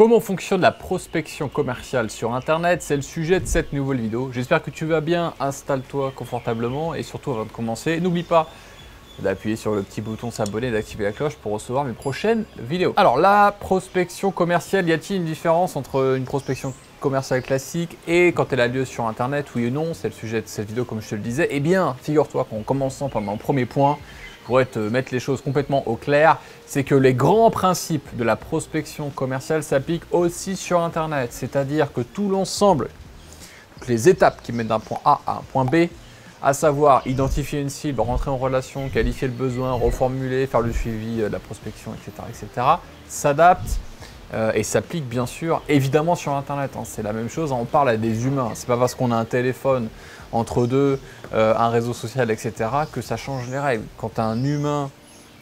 Comment fonctionne la prospection commerciale sur Internet? C'est le sujet de cette nouvelle vidéo. J'espère que tu vas bien, installe-toi confortablement et surtout avant de commencer, n'oublie pas d'appuyer sur le petit bouton s'abonner et d'activer la cloche pour recevoir mes prochaines vidéos. Alors la prospection commerciale, y a-t-il une différence entre une prospection commerciale classique et quand elle a lieu sur Internet? Oui ou non, c'est le sujet de cette vidéo comme je te le disais. Eh bien, figure-toi qu'en commençant par mon premier point, je pourrais te mettre les choses complètement au clair, c'est que les grands principes de la prospection commerciale s'appliquent aussi sur Internet. C'est-à-dire que tout l'ensemble, toutes les étapes qui mènent d'un point A à un point B, à savoir identifier une cible, rentrer en relation, qualifier le besoin, reformuler, faire le suivi de la prospection, etc., s'adaptent et s'appliquent bien sûr évidemment sur Internet. C'est la même chose, on parle à des humains. C'est pas parce qu'on a un téléphone entre deux, un réseau social, etc., que ça change les règles. Quand un humain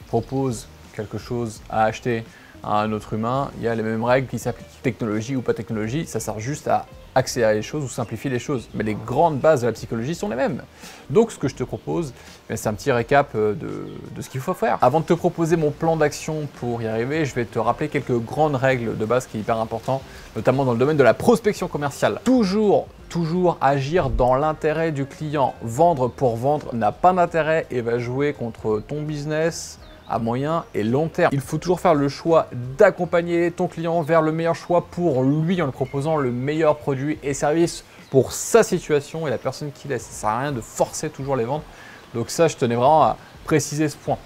propose quelque chose à acheter à un autre humain, il y a les mêmes règles qui s'appliquent. Technologie ou pas technologie, ça sert juste à accélérer les choses ou simplifier les choses. Mais les grandes bases de la psychologie sont les mêmes. Donc ce que je te propose, c'est un petit récap de ce qu'il faut faire. Avant de te proposer mon plan d'action pour y arriver, je vais te rappeler quelques grandes règles de base qui sont hyper importantes, notamment dans le domaine de la prospection commerciale. Toujours agir dans l'intérêt du client. Vendre pour vendre n'a pas d'intérêt et va jouer contre ton business à moyen et long terme. Il faut toujours faire le choix d'accompagner ton client vers le meilleur choix pour lui en lui proposant le meilleur produit et service pour sa situation et la personne qu'il est. Ça ne sert à rien de forcer toujours les ventes. Donc ça, je tenais vraiment à préciser ce point.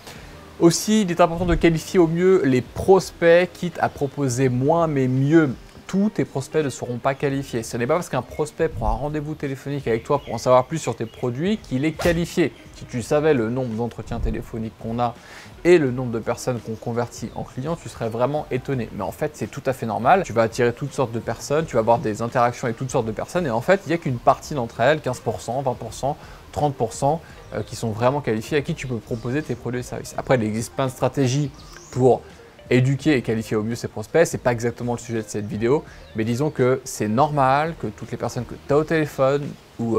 Aussi, il est important de qualifier au mieux les prospects, quitte à proposer moins mais mieux. Tous tes prospects ne seront pas qualifiés. Ce n'est pas parce qu'un prospect prend un rendez-vous téléphonique avec toi pour en savoir plus sur tes produits qu'il est qualifié. Si tu savais le nombre d'entretiens téléphoniques qu'on a et le nombre de personnes qu'on convertit en clients, tu serais vraiment étonné. Mais en fait, c'est tout à fait normal. Tu vas attirer toutes sortes de personnes, tu vas avoir des interactions avec toutes sortes de personnes et en fait, il n'y a qu'une partie d'entre elles, 15%, 20%, 30% qui sont vraiment qualifiées, à qui tu peux proposer tes produits et services. Après, il existe plein de stratégies pour éduquer et qualifier au mieux ses prospects. C'est pas exactement le sujet de cette vidéo, mais disons que c'est normal que toutes les personnes que tu as au téléphone ou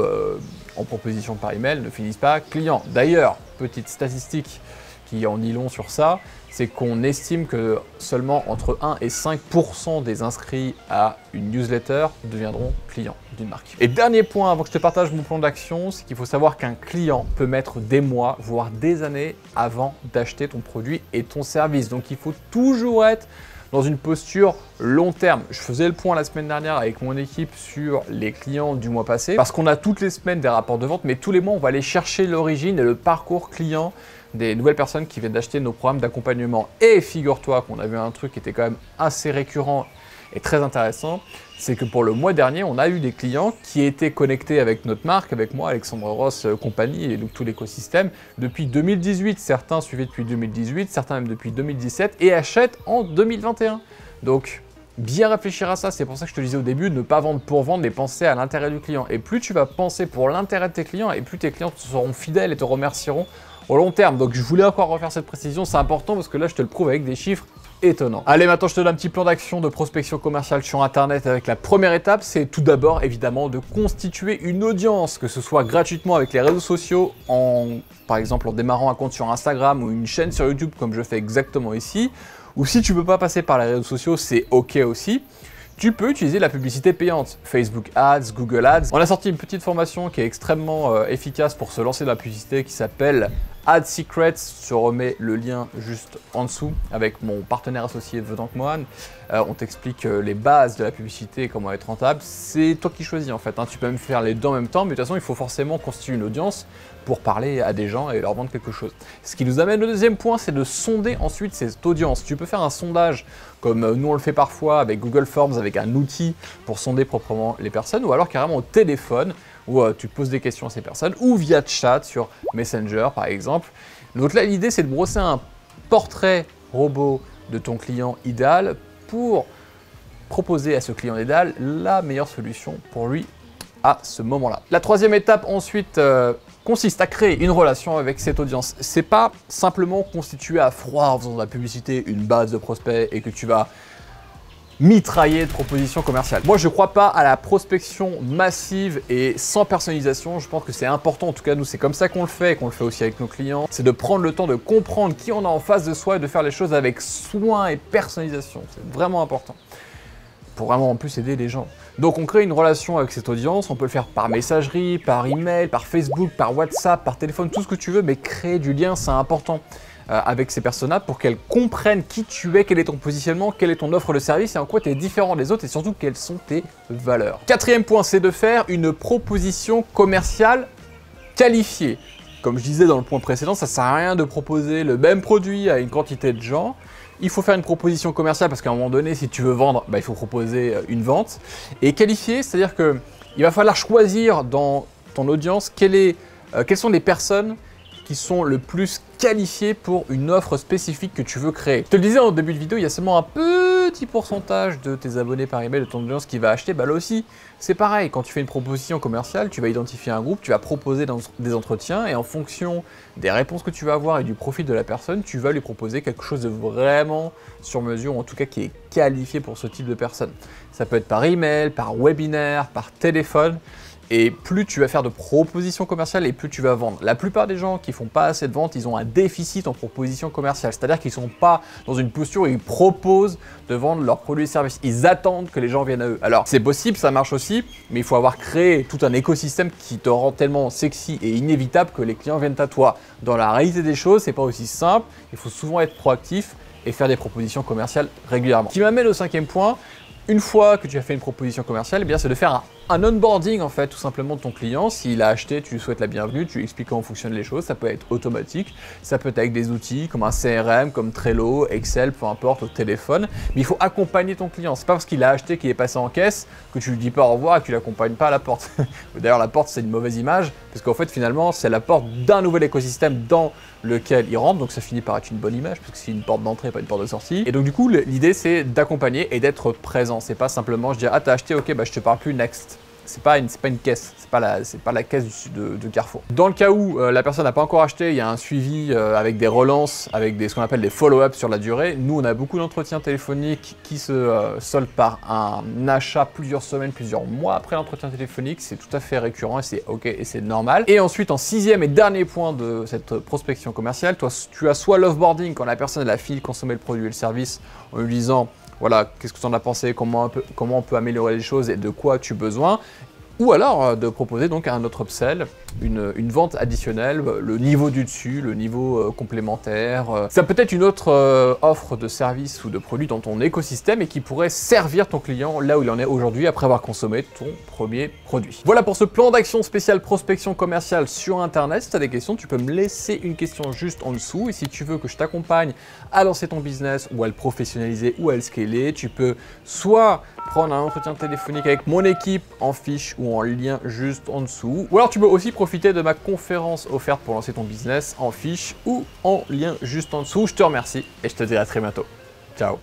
en proposition par email ne finissent pas clients. D'ailleurs, petite statistique qui en dit long sur ça, c'est qu'on estime que seulement entre 1 et 5% des inscrits à une newsletter deviendront clients d'une marque. Et dernier point avant que je te partage mon plan d'action, c'est qu'il faut savoir qu'un client peut mettre des mois, voire des années avant d'acheter ton produit et ton service. Donc il faut toujours être dans une posture long terme. Je faisais le point la semaine dernière avec mon équipe sur les clients du mois passé, parce qu'on a toutes les semaines des rapports de vente, mais tous les mois on va aller chercher l'origine et le parcours client des nouvelles personnes qui viennent d'acheter nos programmes d'accompagnement. Et figure-toi qu'on a vu un truc qui était quand même assez récurrent et très intéressant, c'est que pour le mois dernier, on a eu des clients qui étaient connectés avec notre marque, avec moi, Alexandre Ross compagnie et donc tout l'écosystème depuis 2018. Certains suivaient depuis 2018, certains même depuis 2017 et achètent en 2021. Donc bien réfléchir à ça, c'est pour ça que je te disais au début, ne pas vendre pour vendre, mais penser à l'intérêt du client. Et plus tu vas penser pour l'intérêt de tes clients, et plus tes clients te seront fidèles et te remercieront au long terme. Donc je voulais encore refaire cette précision, c'est important parce que là je te le prouve avec des chiffres étonnants. Allez, maintenant je te donne un petit plan d'action de prospection commerciale sur Internet avec la première étape, c'est tout d'abord évidemment de constituer une audience, que ce soit gratuitement avec les réseaux sociaux, par exemple en démarrant un compte sur Instagram ou une chaîne sur YouTube comme je fais exactement ici, ou si tu ne peux pas passer par les réseaux sociaux, c'est ok aussi. Tu peux utiliser la publicité payante, Facebook Ads, Google Ads. On a sorti une petite formation qui est extrêmement efficace pour se lancer dans la publicité qui s'appelle Ad Secrets. Je te remets le lien juste en dessous avec mon partenaire associé Vedank Mohan. On t'explique les bases de la publicité et comment être rentable. C'est toi qui choisis en fait. Tu peux même faire les deux en même temps, mais de toute façon, il faut forcément constituer une audience pour parler à des gens et leur vendre quelque chose. Ce qui nous amène au deuxième point, c'est de sonder ensuite cette audience. Tu peux faire un sondage comme nous on le fait parfois avec Google Forms, avec un outil pour sonder proprement les personnes, ou alors carrément au téléphone où tu poses des questions à ces personnes, ou via chat sur Messenger par exemple. Donc là, l'idée c'est de brosser un portrait robot de ton client idéal pour proposer à ce client idéal la meilleure solution pour lui à ce moment-là. La troisième étape ensuite consiste à créer une relation avec cette audience. C'est pas simplement constituer à froid en faisant de la publicité une base de prospects et que tu vas mitrailler de propositions commerciales. Moi, je ne crois pas à la prospection massive et sans personnalisation. Je pense que c'est important, en tout cas nous, c'est comme ça qu'on le fait et qu'on le fait aussi avec nos clients. C'est de prendre le temps de comprendre qui on a en face de soi et de faire les choses avec soin et personnalisation. C'est vraiment important. pour vraiment en plus aider les gens. Donc on crée une relation avec cette audience, on peut le faire par messagerie, par email, par Facebook, par WhatsApp, par téléphone, tout ce que tu veux, mais créer du lien, c'est important avec ces personnes-là pour qu'elles comprennent qui tu es, quel est ton positionnement, quelle est ton offre de service et en quoi tu es différent des autres et surtout quelles sont tes valeurs. Quatrième point, c'est de faire une proposition commerciale qualifiée. Comme je disais dans le point précédent, ça ne sert à rien de proposer le même produit à une quantité de gens. Il faut faire une proposition commerciale parce qu'à un moment donné, si tu veux vendre, il faut proposer une vente. Et qualifier, c'est-à-dire qu'il va falloir choisir dans ton audience quelles sont les personnes qui sont le plus qualifiées pour une offre spécifique que tu veux créer. Je te le disais en début de vidéo, il y a seulement un petit pourcentage de tes abonnés par email, de ton audience qui va acheter. Là aussi, c'est pareil. Quand tu fais une proposition commerciale, tu vas identifier un groupe, tu vas proposer des entretiens et en fonction des réponses que tu vas avoir et du profil de la personne, tu vas lui proposer quelque chose de vraiment sur mesure, ou en tout cas qui est qualifié pour ce type de personne. Ça peut être par email, par webinaire, par téléphone. Et plus tu vas faire de propositions commerciales et plus tu vas vendre. La plupart des gens qui font pas assez de ventes, ils ont un déficit en propositions commerciales. C'est-à-dire qu'ils sont pas dans une posture où ils proposent de vendre leurs produits et services. Ils attendent que les gens viennent à eux. Alors c'est possible, ça marche aussi, mais il faut avoir créé tout un écosystème qui te rend tellement sexy et inévitable que les clients viennent à toi. Dans la réalité des choses, c'est pas aussi simple. Il faut souvent être proactif et faire des propositions commerciales régulièrement. Ce qui m'amène au cinquième point. Une fois que tu as fait une proposition commerciale, eh bien c'est de faire un onboarding en fait tout simplement de ton client. S'il a acheté, tu lui souhaites la bienvenue, tu lui expliques comment fonctionnent les choses. Ça peut être automatique, ça peut être avec des outils comme un CRM, comme Trello, Excel, peu importe, au téléphone. Mais il faut accompagner ton client. C'est pas parce qu'il a acheté, qu'il est passé en caisse que tu lui dis pas au revoir et que tu l'accompagnes pas à la porte. D'ailleurs la porte c'est une mauvaise image parce qu'en fait finalement c'est la porte d'un nouvel écosystème dans lequel il rentre, donc ça finit par être une bonne image parce que c'est une porte d'entrée, pas une porte de sortie. Et donc du coup l'idée c'est d'accompagner et d'être présent. C'est pas simplement je dis ah t'as acheté, ok je te parle plus, next. C'est pas une caisse, c'est pas la caisse de Carrefour. Dans le cas où la personne n'a pas encore acheté, il y a un suivi avec des relances, avec ce qu'on appelle des follow-up sur la durée. Nous, on a beaucoup d'entretiens téléphoniques qui se soldent par un achat plusieurs semaines, plusieurs mois après l'entretien téléphonique. C'est tout à fait récurrent et c'est ok et c'est normal. Et ensuite, en sixième et dernier point de cette prospection commerciale, toi, tu as soit l'offboarding quand la personne a fini de consommer le produit et le service en lui disant voilà, qu'est-ce que tu en as pensé, comment on peut améliorer les choses et de quoi as-tu besoin. Ou alors de proposer donc un autre upsell, une vente additionnelle, le niveau du dessus, le niveau complémentaire. Ça peut être une autre offre de service ou de produit dans ton écosystème et qui pourrait servir ton client là où il en est aujourd'hui après avoir consommé ton premier produit. Voilà pour ce plan d'action spécial prospection commerciale sur Internet. Si tu as des questions, tu peux me laisser une question juste en dessous. Et si tu veux que je t'accompagne à lancer ton business ou à le professionnaliser ou à le scaler, tu peux soit prendre un entretien téléphonique avec mon équipe en fiche ou en lien juste en dessous. Ou alors tu peux aussi profiter de ma conférence offerte pour lancer ton business en fiche ou en lien juste en dessous. Je te remercie et je te dis à très bientôt. Ciao.